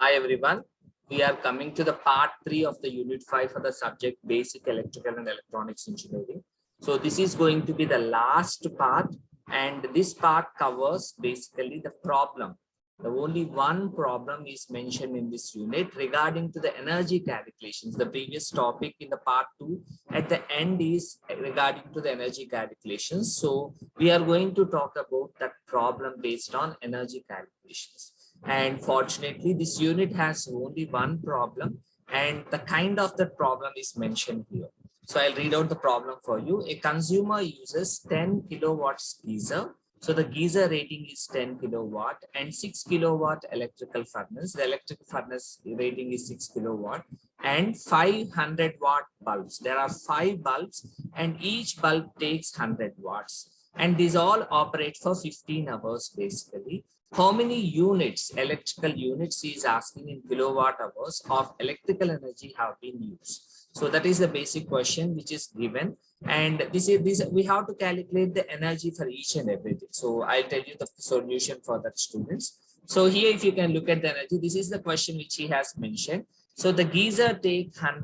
Hi everyone. We are coming to the part 3 of the unit 5 for the subject basic electrical and electronics engineering. So this is going to be the last part, and this part covers basically the problem. The only one problem is mentioned in this unit regarding to the energy calculations. The previous topic in the part 2 at the end is regarding to the energy calculations. So we are going to talk about that problem based on energy calculations. And fortunately, this unit has only one problem, and the kind of that problem is mentioned here. So I'll read out the problem for you. A consumer uses 10 kilowatts geyser. So the geyser rating is 10 kilowatt and 6 kilowatt electrical furnace. The electrical furnace rating is 6 kilowatt and 500 watt bulbs. There are 5 bulbs and each bulb takes 100 watts. And these all operate for 15 hours basically. How many units, electrical units, he is asking in kilowatt hours of electrical energy have been used. So that is the basic question which is given. And this we have to calculate the energy for each and everything. So I'll tell you the solution for that, students. So here, if you can look at the energy, this is the question which he has mentioned. So the geyser take 10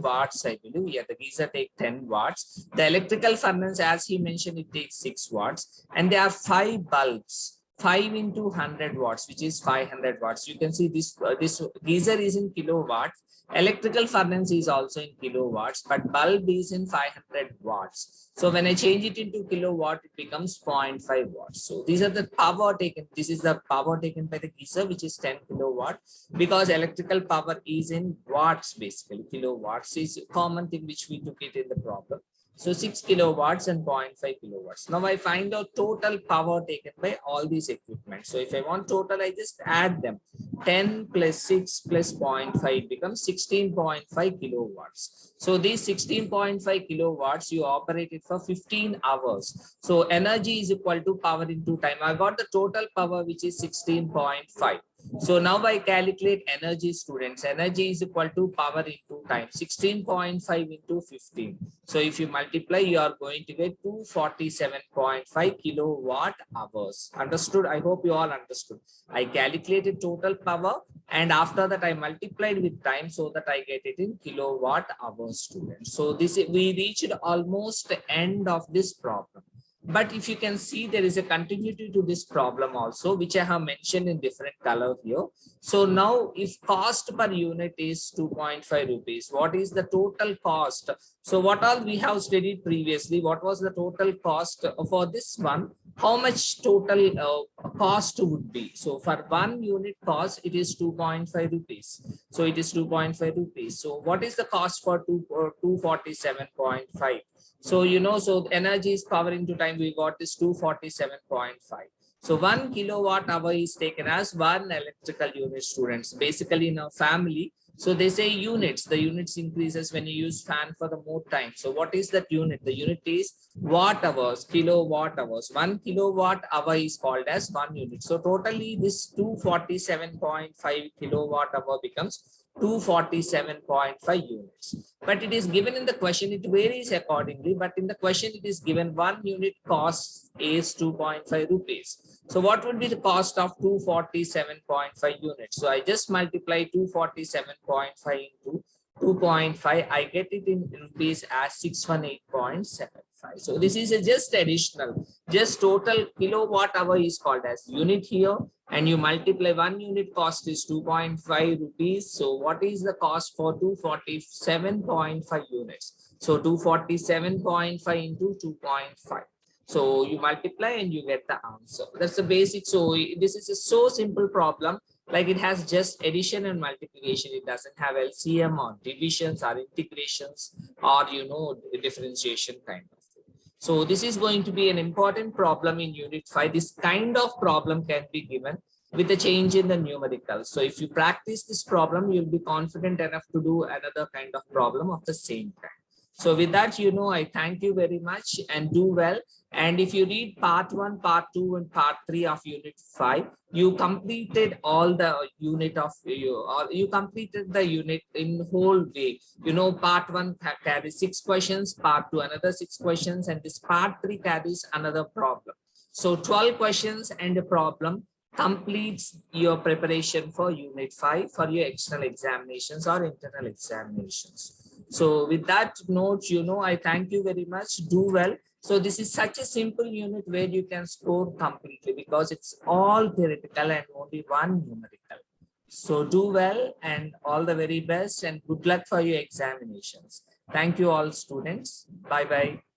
watts, I believe. Yeah, the geyser take 10 watts. The electrical furnace, as he mentioned, it takes 6 watts. And there are 5 bulbs. 5 into 100 watts, which is 500 watts. You can see this geyser is in kilowatts. Electrical furnace is also in kilowatts, but bulb is in 500 watts. So when I change it into kilowatt, it becomes 0.5 watts. So these are the power taken. This is the power taken by the geyser, which is 10 kilowatt, because electrical power is in watts basically. Kilowatts is a common thing which we took it in the problem. So 6 kilowatts and 0.5 kilowatts. Now I find out total power taken by all these equipment. So if I want total, I just add them. 10 plus 6 plus 0.5 becomes 16.5 kilowatts. So these 16.5 kilowatts, you operate it for 15 hours. So energy is equal to power into time. I got the total power, which is 16.5. So now I calculate energy, students. Energy is equal to power into time. 16.5 into 15. So if you multiply, you are going to get 247.5 kilowatt hours. Understood? I hope you all understood. I calculated total power, and after that I multiplied with time so that I get it in kilowatt hours, students. So we reached almost the end of this problem. But if you can see, there is a continuity to this problem also, which I have mentioned in different color here. So now if cost per unit is 2.5 rupees, what is the total cost? So what all we have studied previously, what was the total cost for this one? How much total cost would be? So for 1 unit cost, it is 2.5 rupees. So it is 2.5 rupees. So what is the cost for 247.5? So, so energy is power into time, we got this 247.5. So 1 kilowatt hour is taken as 1 electrical unit, students. Basically in a family, so they say units, the units increases when you use fan for the more time. So what is that unit? The unit is watt hours, kilowatt hours. 1 kilowatt hour is called as 1 unit. So totally this 247.5 kilowatt hour becomes 247.5 units. But it is given in the question, it varies accordingly, but in the question it is given 1 unit cost is 2.5 rupees. So what would be the cost of 247.5 units? So I just multiply 247.5 into 2.5, I get it in rupees as 618.75. So this is just additional, just total kilowatt hour is called as unit here, and you multiply 1 unit cost is 2.5 rupees. So what is the cost for 247.5 units? So 247.5 into 2.5. So you multiply and you get the answer. That's the basic. So this is a so simple problem. Like it has just addition and multiplication. It doesn't have LCM or divisions or integrations or differentiation kind of thing. So this is going to be an important problem in unit 5. This kind of problem can be given with a change in the numerical. So if you practice this problem, you'll be confident enough to do another kind of problem of the same kind. So with that, I thank you very much and do well. And if you read part 1, part 2, and part 3 of unit 5, you completed all the unit of you completed the unit in whole way. Part 1 carries 6 questions, part 2 another 6 questions, and this part 3 carries another problem. So 12 questions and a problem. completes your preparation for Unit 5 for your external examinations or internal examinations. So with that note, I thank you very much. Do well. So this is such a simple unit where you can score completely because it's all theoretical and only one numerical. So do well and all the very best and good luck for your examinations. Thank you all students. Bye bye.